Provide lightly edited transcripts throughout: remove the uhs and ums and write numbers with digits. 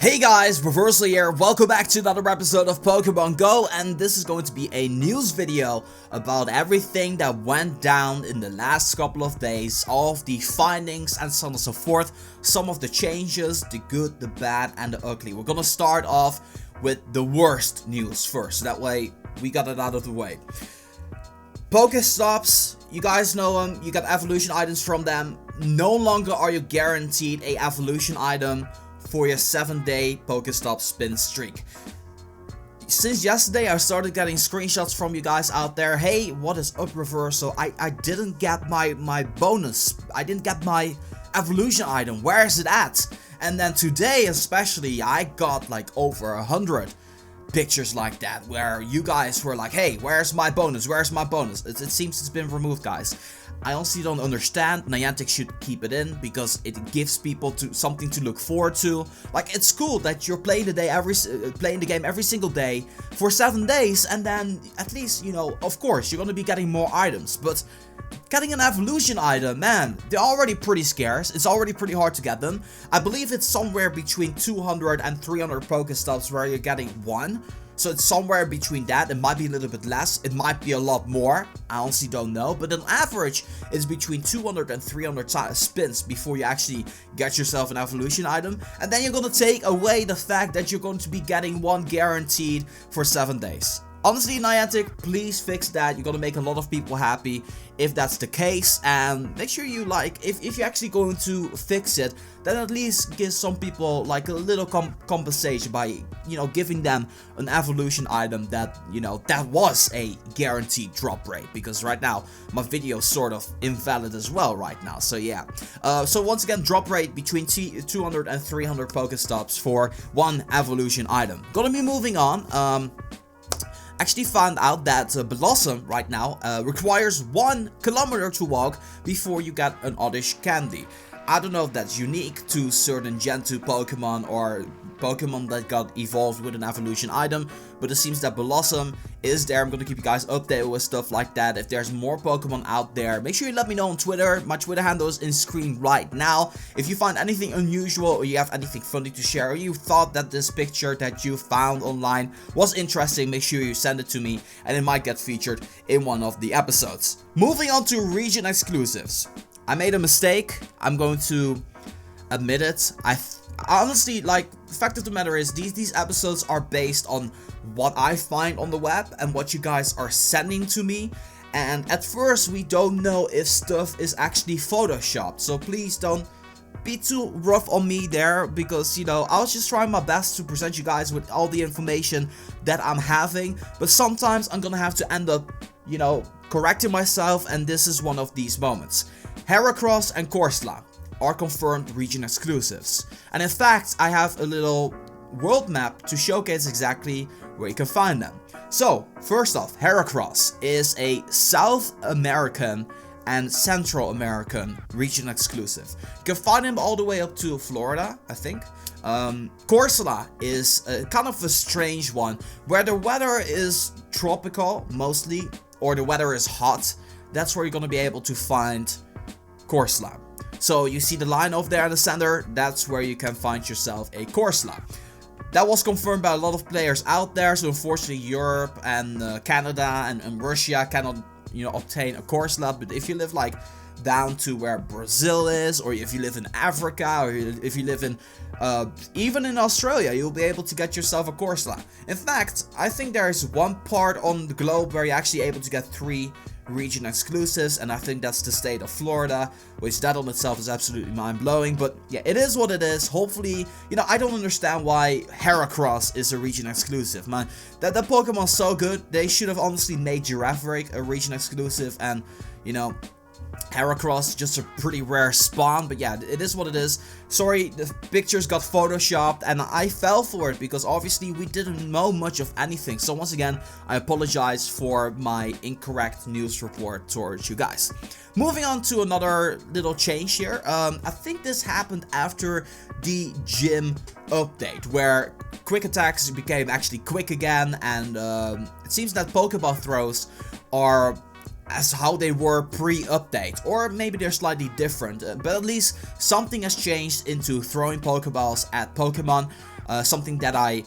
Hey guys, Reversal here, welcome back to another episode of Pokemon Go, and this is going to be a news video about everything that went down in the last couple of days, all of the findings and so on and so forth, some of the changes, the good, the bad and the ugly. We're gonna start off with the worst news first, that way we got it out of the way. Pokestops, you guys know them, you got evolution items from them. No longer are you guaranteed a evolution item for your 7-day Pokestop spin streak. Since yesterday I started getting screenshots from you guys out there. Hey, what is up, Reversal? I didn't get my bonus. I didn't get my evolution item. Where is it at? And then today especially I got like over 100 pictures like that where you guys were like, hey, where's my bonus? Where's my bonus? It seems it's been removed, guys. I honestly don't understand. Niantic should keep it in because it gives people something to look forward to. Like, it's cool that you're playing the game every single day for 7 days, and then at least, you know, of course you're gonna be getting more items. But getting an evolution item, man, they're already pretty scarce. It's already pretty hard to get them. I believe it's somewhere between 200 and 300 Pokestops where you're getting one. So it's somewhere between that. It might be a little bit less. It might be a lot more. I honestly don't know. But on average, it's between 200 and 300 spins before you actually get yourself an evolution item. And then you're going to take away the fact that you're going to be getting one guaranteed for 7 days. Honestly, Niantic, please fix that. You're gonna make a lot of people happy if that's the case, and make sure you, like, if you're actually going to fix it, then at least give some people like a little compensation by, you know, giving them an evolution item that, you know, that was a guaranteed drop rate, because right now my video is sort of invalid as well right now. So yeah, so once again, drop rate between 200 and 300 Pokestops for one evolution item. Gonna be moving on. Actually found out that Blossom right now requires 1 kilometer to walk before you get an oddish candy. I don't know if that's unique to certain Gen 2 Pokemon or Pokemon that got evolved with an evolution item, but it seems that Blossom is there. I'm gonna keep you guys updated with stuff like that. If there's more Pokemon out there, make sure you let me know on Twitter. My Twitter handle is in screen right now. If you find anything unusual or you have anything funny to share, or you thought that this picture that you found online was interesting, make sure you send it to me and it might get featured in one of the episodes. Moving on to region exclusives. I made a mistake. I'm going to admit it. I honestly, like, the fact of the matter is these episodes are based on what I find on the web and what you guys are sending to me, and at first we don't know if stuff is actually photoshopped, so please don't be too rough on me there, because, you know, I was just trying my best to present you guys with all the information that I'm having, but sometimes I'm gonna have to end up, you know, correcting myself, and this is one of these moments. Heracross and Corsola are confirmed region exclusives, and in fact I have a little world map to showcase exactly where you can find them. So first off, Heracross is a South American and Central American region exclusive. You can find him all the way up to Florida, I think. Corsola is kind of a strange one, where the weather is tropical mostly, or the weather is hot. That's where you're gonna be able to find Corsola. So you see the line over there in the center, that's where you can find yourself a Corsola. That was confirmed by a lot of players out there, so unfortunately Europe and Canada and Russia cannot, you know, obtain a Corsola. But if you live like down to where Brazil is, or if you live in Africa, or if you live in even in Australia, you'll be able to get yourself a Corsola. In fact, I think there is one part on the globe where you're actually able to get 3 region exclusives, and I think that's the state of Florida, which that on itself is absolutely mind-blowing. But yeah, it is what it is. Hopefully, you know, I don't understand why Heracross is a region exclusive, man. That Pokemon's so good. They should have honestly made Girafarig a region exclusive, and, you know, Heracross, just a pretty rare spawn. But yeah, it is what it is. Sorry, the pictures got photoshopped and I fell for it because obviously we didn't know much of anything. So once again, I apologize for my incorrect news report towards you guys. Moving on to another little change here. I think this happened after the gym update, where quick attacks became actually quick again, and it seems that Pokeball throws are as how they were pre-update, or maybe they're slightly different, but at least something has changed into throwing Pokeballs at Pokemon, something that I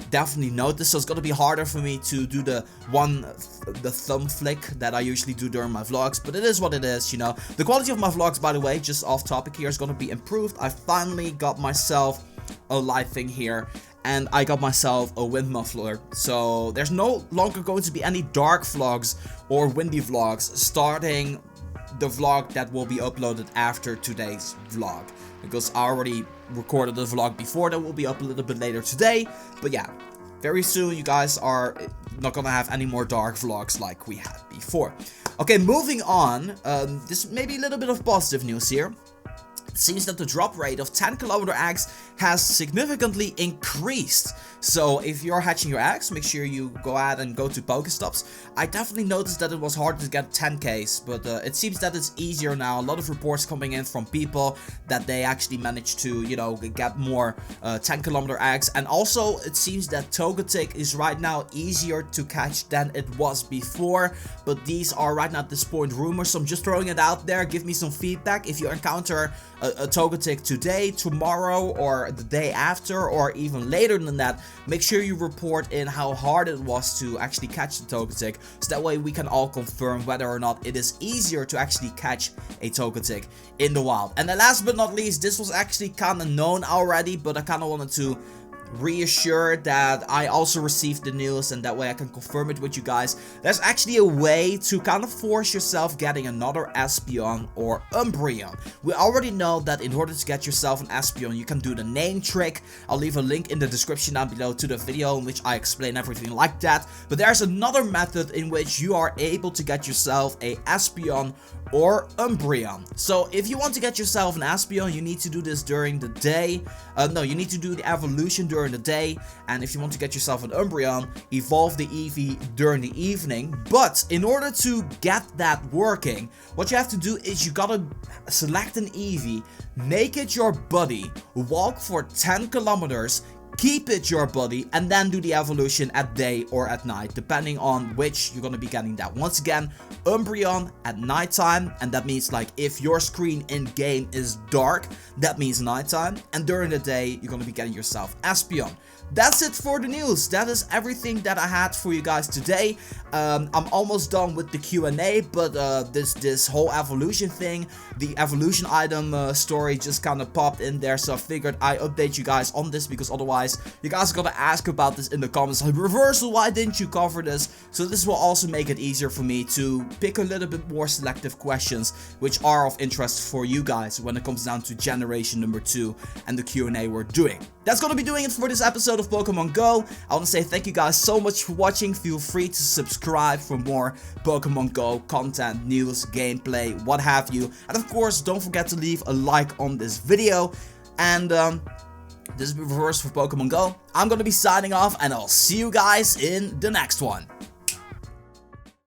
definitely noticed. So it's gonna be harder for me to do the thumb flick that I usually do during my vlogs, but it is what it is, you know. The quality of my vlogs, by the way, just off topic here, is gonna be improved. I finally got myself a light thing here, and I got myself a wind muffler, so there's no longer going to be any dark vlogs or windy vlogs starting the vlog that will be uploaded after today's vlog, because I already recorded the vlog before that will be up a little bit later today. But yeah, very soon you guys are not gonna have any more dark vlogs like we had before. Okay, moving on, this may be a little bit of positive news here. It seems that the drop rate of 10km eggs has significantly increased. So if you're hatching your eggs, make sure you go ahead and go to Pokestops. I definitely noticed that it was hard to get 10Ks, but it seems that it's easier now. A lot of reports coming in from people that they actually managed to, you know, get more 10km eggs. And also it seems that Togetic is right now easier to catch than it was before. But these are right now at this point rumors, so I'm just throwing it out there. Give me some feedback if you encounter a Togetic today, tomorrow, or the day after, or even later than that. Make sure you report in how hard it was to actually catch the Togetic, so that way we can all confirm whether or not it is easier to actually catch a Togetic in the wild. And then last but not least, this was actually kind of known already, but I kind of wanted to reassure that I also received the news, and that way I can confirm it with you guys. There's actually a way to kind of force yourself getting another Espeon or Umbreon. We already know that in order to get yourself an Espeon, you can do the name trick. I'll leave a link in the description down below to the video in which I explain everything like that. But there's another method in which you are able to get yourself a Espeon or Umbreon. So if you want to get yourself an Espeon, you need to do this during the day. No, you need to do the evolution during the day. And if you want to get yourself an Umbreon, evolve the Eevee during the evening. But in order to get that working, what you have to do is you gotta select an Eevee, make it your buddy, walk for 10 kilometers, keep it your buddy, and then do the evolution at day or at night, depending on which you're gonna be getting that. Once again, Umbreon at nighttime, and that means like if your screen in game is dark, that means nighttime, and during the day you're gonna be getting yourself Espeon. That's it for the news. That is everything that I had for you guys today. I'm almost done with the Q&A, but this whole evolution thing, the evolution item story just kind of popped in there, so I figured I update you guys on this, because otherwise you guys are gonna ask about this in the comments. Like, Reversal, why didn't you cover this? So this will also make it easier for me to pick a little bit more selective questions which are of interest for you guys when it comes down to generation number 2 and the Q&A we're doing. That's gonna be doing it for this episode of Pokemon Go. I want to say thank you guys so much for watching. Feel free to subscribe for more Pokemon Go content, news, gameplay, what have you. And of course, don't forget to leave a like on this video. And this is Reverse for Pokemon Go. I'm gonna be signing off, and I'll see you guys in the next one.